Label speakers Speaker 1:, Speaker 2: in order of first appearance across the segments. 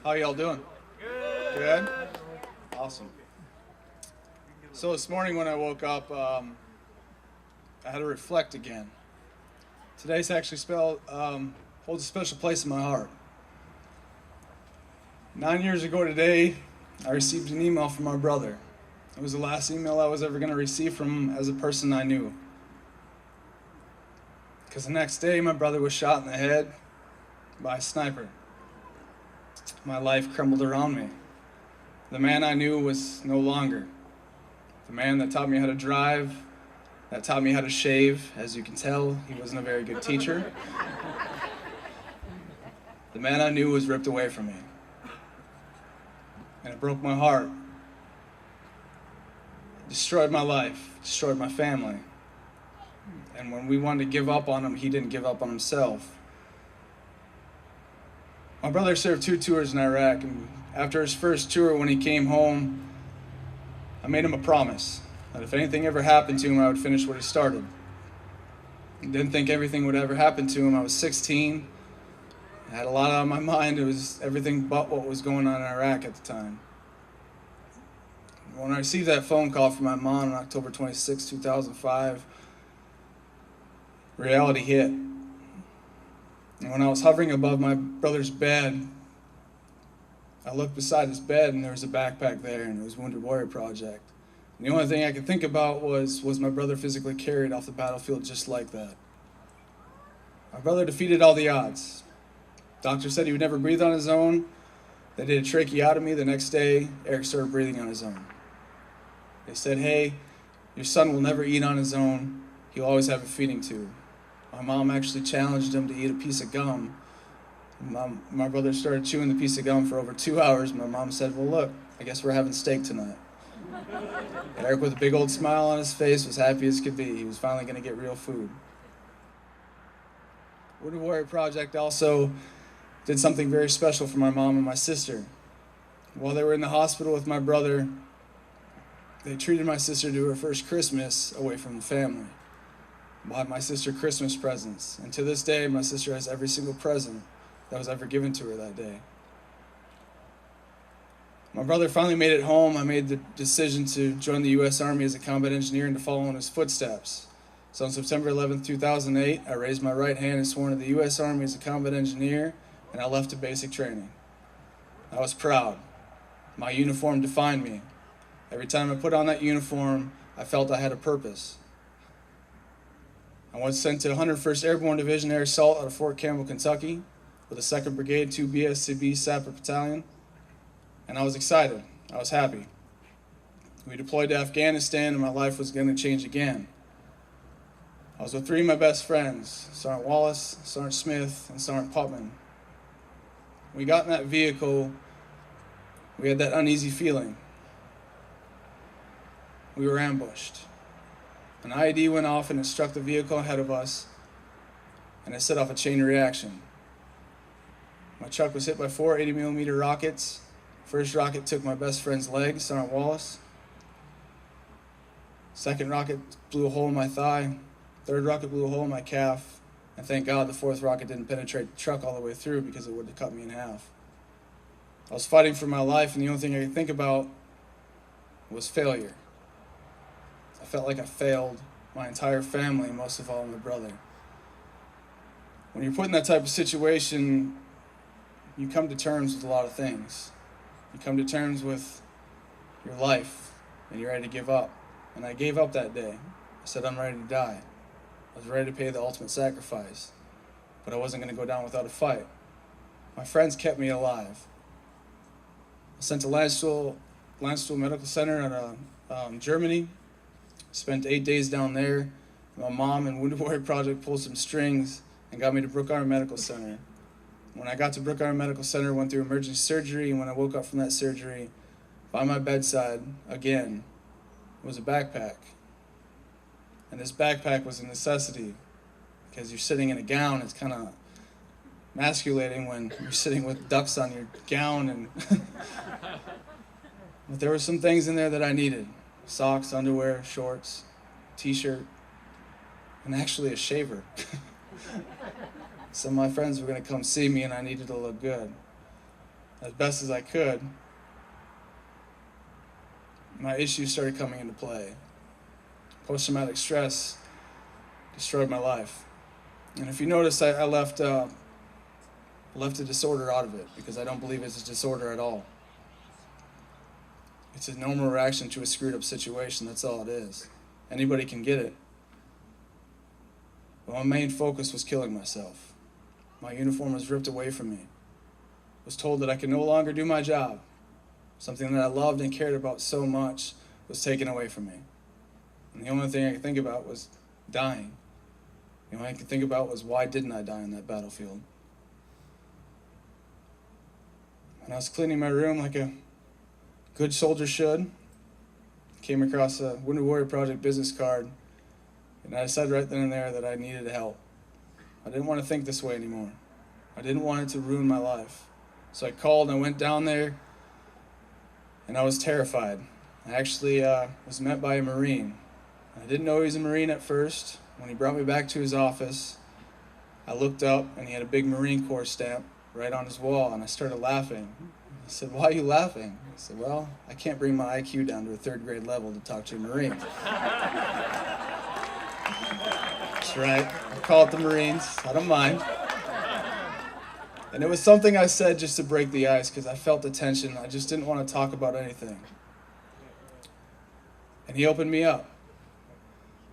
Speaker 1: How y'all doing? Good? Awesome. So this morning when I woke up, I had to reflect again. Today's actually holds a special place in my heart. 9 years ago today, I received an email from my brother. It was the last email I was ever going to receive from him as a person I knew. Because the next day, my brother was shot in the head by a sniper. My life crumbled around me. The man I knew was no longer. The man that taught me how to drive, that taught me how to shave. As you can tell, he wasn't a very good teacher. The man I knew was ripped away from me. And it broke my heart. It destroyed my life, destroyed my family. And when we wanted to give up on him, he didn't give up on himself. My brother served 2 tours in Iraq, and after his first tour, when he came home, I made him a promise that if anything ever happened to him, I would finish what he started. I didn't think everything would ever happen to him. I was 16. I had a lot on my mind. It was everything but what was going on in Iraq at the time. When I received that phone call from my mom on October 26, 2005, reality hit. And when I was hovering above my brother's bed, I looked beside his bed and there was a backpack there, and it was Wounded Warrior Project. And the only thing I could think about was my brother physically carried off the battlefield just like that. My brother defeated all the odds. Doctor said he would never breathe on his own. They did a tracheotomy. The next day, Eric started breathing on his own. They said, hey, your son will never eat on his own. He'll always have a feeding tube. My mom actually challenged him to eat a piece of gum. My brother started chewing the piece of gum for over 2 hours. My mom said, well, look, I guess we're having steak tonight. Eric, with a big old smile on his face, was happy as could be. He was finally going to get real food. Wounded Warrior Project also did something very special for my mom and my sister. While they were in the hospital with my brother, they treated my sister to her first Christmas away from the family. Bought my sister Christmas presents, and to this day, my sister has every single present that was ever given to her that day. My brother finally made it home. I made the decision to join the U.S. Army as a combat engineer and to follow in his footsteps. So on September 11, 2008, I raised my right hand and swore to the U.S. Army as a combat engineer, and I left to basic training. I was proud. My uniform defined me. Every time I put on that uniform, I felt I had a purpose. I was sent to 101st Airborne Division Air Assault out of Fort Campbell, Kentucky, with the 2nd Brigade 2 BSCB Sapper Battalion, and I was excited. I was happy. We deployed to Afghanistan, and my life was going to change again. I was with 3 of my best friends, Sergeant Wallace, Sergeant Smith, and Sergeant Putman. When we got in that vehicle, we had that uneasy feeling. We were ambushed. An IED went off and it struck the vehicle ahead of us, and it set off a chain reaction. My truck was hit by 4 80mm rockets. First rocket took my best friend's leg, Sergeant Wallace. Second rocket blew a hole in my thigh. Third rocket blew a hole in my calf. And thank God the 4th rocket didn't penetrate the truck all the way through, because it would have cut me in half. I was fighting for my life, and the only thing I could think about was failure. I felt like I failed my entire family, most of all my brother. When you're put in that type of situation, you come to terms with a lot of things. You come to terms with your life, and you're ready to give up. And I gave up that day. I said, I'm ready to die. I was ready to pay the ultimate sacrifice, but I wasn't going to go down without a fight. My friends kept me alive. I was sent to Landstuhl Medical Center in Germany. Spent 8 days down there. My mom and Wounded Warrior Project pulled some strings and got me to Brook Army Medical Center. When I got to Brook Army Medical Center, went through emergency surgery, and when I woke up from that surgery, by my bedside, again, was a backpack. And this backpack was a necessity, because you're sitting in a gown. It's kind of emasculating when you're sitting with ducks on your gown. And but there were some things in there that I needed. Socks, underwear, shorts, t-shirt, and actually a shaver. Some of my friends were going to come see me, and I needed to look good. as best as I could, my issues started coming into play. Post-traumatic stress destroyed my life. And if you notice, I left a disorder out of it because I don't believe it's a disorder at all. It's a normal reaction to a screwed up situation. That's all it is. Anybody can get it. But my main focus was killing myself. My uniform was ripped away from me. I was told that I could no longer do my job. Something that I loved and cared about so much was taken away from me. And the only thing I could think about was dying. The only thing I could think about was, why didn't I die on that battlefield? And I was cleaning my room like a good soldier should. Came across a Wounded Warrior Project business card, and I decided right then and there that I needed help. I didn't want to think this way anymore. I didn't want it to ruin my life. So I called and I went down there, and I was terrified. I actually was met by a Marine. I didn't know he was a Marine at first. When he brought me back to his office, I looked up and he had a big Marine Corps stamp right on his wall, and I started laughing. He said, "Why are you laughing?" I said, "Well, I can't bring my IQ down to a 3rd grade level to talk to a Marine." That's right. I call it the Marines. I don't mind. And it was something I said just to break the ice because I felt the tension. I just didn't want to talk about anything. And he opened me up.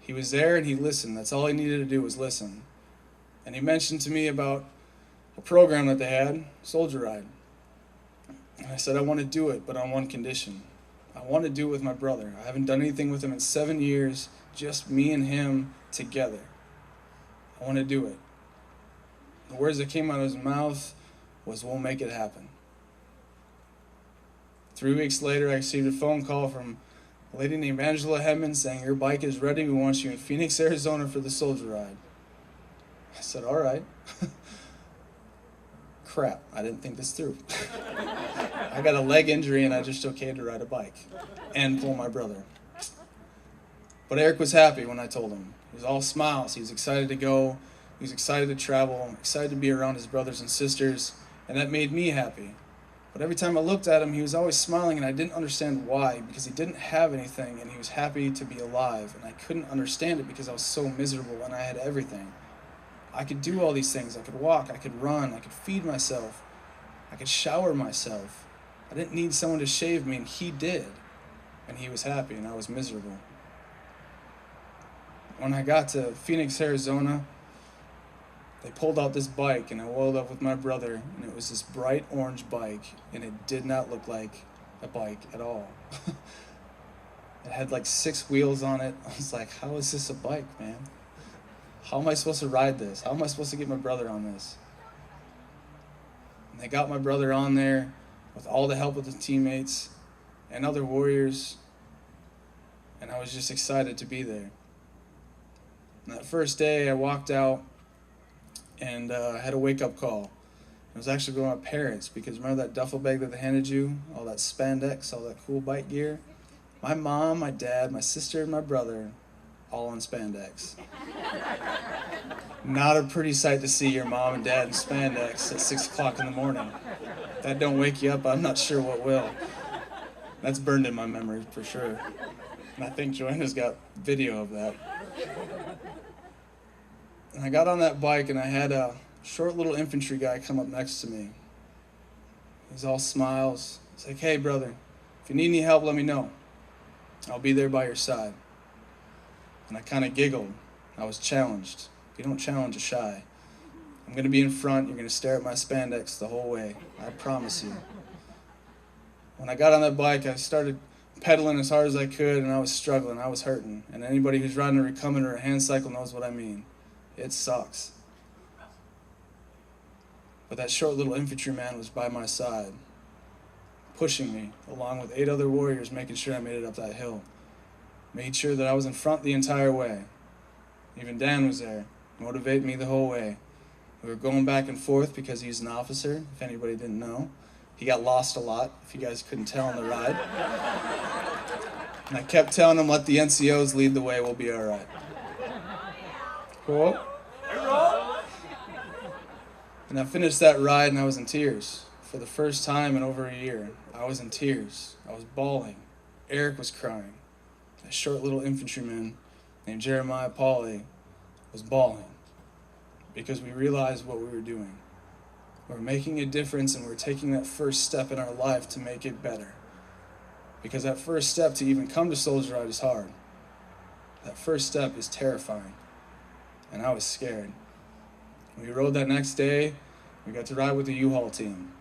Speaker 1: He was there and he listened. That's all he needed to do was listen. And he mentioned to me about a program that they had, Soldier Ride. And I said, I want to do it, but on one condition. I want to do it with my brother. I haven't done anything with him in 7 years, just me and him together. I want to do it. The words that came out of his mouth was, "We'll make it happen." 3 weeks later, I received a phone call from a lady named Angela Hedman saying, "Your bike is ready. We want you in Phoenix, Arizona for the Soldier Ride." I said, "All right." Crap, I didn't think this through. I got a leg injury and I just okayed to ride a bike and pull my brother. But Eric was happy when I told him. He was all smiles. He was excited to go. He was excited to travel, excited to be around his brothers and sisters, and that made me happy. But every time I looked at him, he was always smiling, and I didn't understand why, because he didn't have anything, and he was happy to be alive, and I couldn't understand it because I was so miserable, and I had everything. I could do all these things. I could walk, I could run, I could feed myself, I could shower myself. I didn't need someone to shave me, and he did, and he was happy, and I was miserable. When I got to Phoenix, Arizona, they pulled out this bike, and I oiled up with my brother, and it was this bright orange bike, and it did not look like a bike at all. It had like 6 wheels on it. I was like, how is this a bike, man? How am I supposed to ride this? How am I supposed to get my brother on this? And they got my brother on there with all the help of the teammates and other warriors, and I was just excited to be there. And that first day, I walked out, and I had a wake-up call. It was actually going to my parents, because remember that duffel bag that they handed you? All that spandex, all that cool bike gear? My mom, my dad, my sister, and my brother, all in spandex. Not a pretty sight to see your mom and dad in spandex at 6 o'clock in the morning. If that don't wake you up, I'm not sure what will. That's burned in my memory for sure. And I think Joanna's got video of that. And I got on that bike, and I had a short little infantry guy come up next to me. He's all smiles. He's like, "Hey, brother, if you need any help, let me know. I'll be there by your side." And I kind of giggled. I was challenged. You don't challenge a shy. I'm going to be in front. You're going to stare at my spandex the whole way. I promise you. When I got on that bike, I started pedaling as hard as I could, and I was struggling. I was hurting. And anybody who's riding a recumbent or a hand cycle knows what I mean. It sucks. But that short little infantryman was by my side, pushing me, along with 8 other warriors, making sure I made it up that hill. Made sure that I was in front the entire way. Even Dan was there, motivating me the whole way. We were going back and forth because he's an officer, if anybody didn't know. He got lost a lot, if you guys couldn't tell on the ride. And I kept telling him, let the NCOs lead the way, we'll be all right. Cool? And I finished that ride and I was in tears. for the first time in over a year, I was in tears. I was bawling. Eric was crying. A short little infantryman named Jeremiah Pauly was bawling because we realized what we were doing. We're making a difference, and we're taking that first step in our life to make it better. Because that first step to even come to Soldier Ride is hard. That first step is terrifying. And I was scared. We rode that next day. We got to ride with the U-Haul team.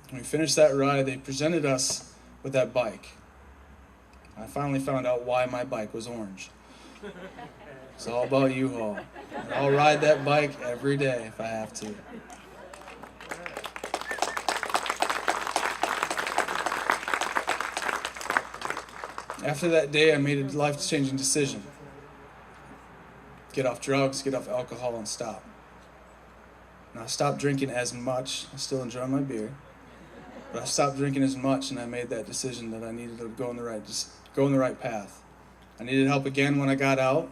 Speaker 1: When we finished that ride, they presented us with that bike. I finally found out why my bike was orange. It's all about U-Haul. And I'll ride that bike every day if I have to. After that day, I made a life-changing decision. Get off drugs, get off alcohol, and stop. Now, I stopped drinking as much. I still enjoy my beer. But I stopped drinking as much, and I made that decision that I needed to go in the right path. I needed help again when I got out.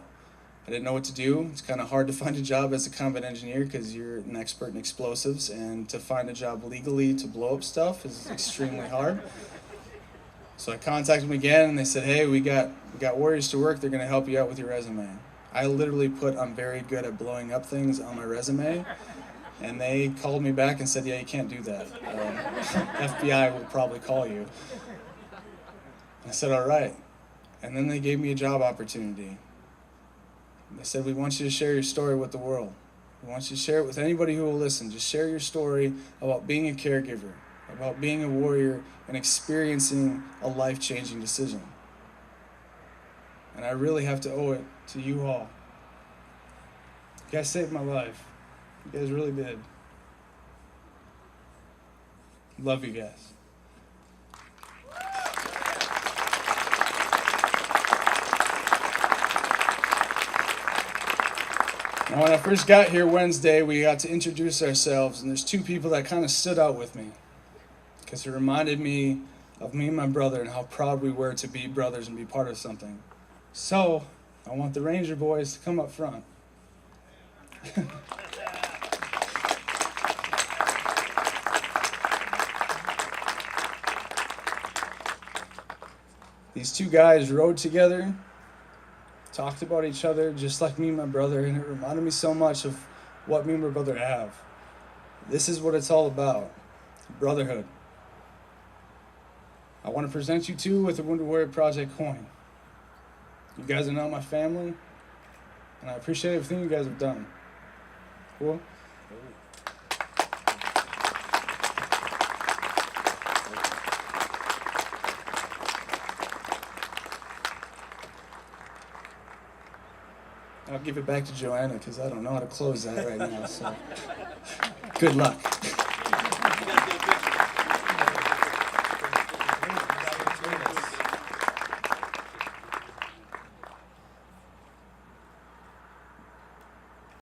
Speaker 1: I didn't know what to do. It's kind of hard to find a job as a combat engineer because you're an expert in explosives, and to find a job legally to blow up stuff is extremely hard. So I contacted them again, and they said, hey, we got Warriors to Work. They're going to help you out with your resume. I literally put I'm very good at blowing up things on my resume, and they called me back and said, yeah, you can't do that. FBI will probably call you. I said, all right. And then they gave me a job opportunity. They said, we want you to share your story with the world. We want you to share it with anybody who will listen. Just share your story about being a caregiver, about being a warrior, and experiencing a life-changing decision. And I really have to owe it to you all. You guys saved my life. You guys really did. Love you guys. Now, when I first got here Wednesday, we got to introduce ourselves, and there's two people that kind of stood out with me because it reminded me of me and my brother and how proud we were to be brothers and be part of something. So, I want the Ranger boys to come up front. These two guys rode together, talked about each other just like me and my brother, and it reminded me so much of what me and my brother have. This is what it's all about, brotherhood. I want to present you two with a Wounded Warrior Project coin. You guys are now my family, and I appreciate everything you guys have done. Cool? I'll give it back to Joanna because I don't know how to close that right now, so good luck.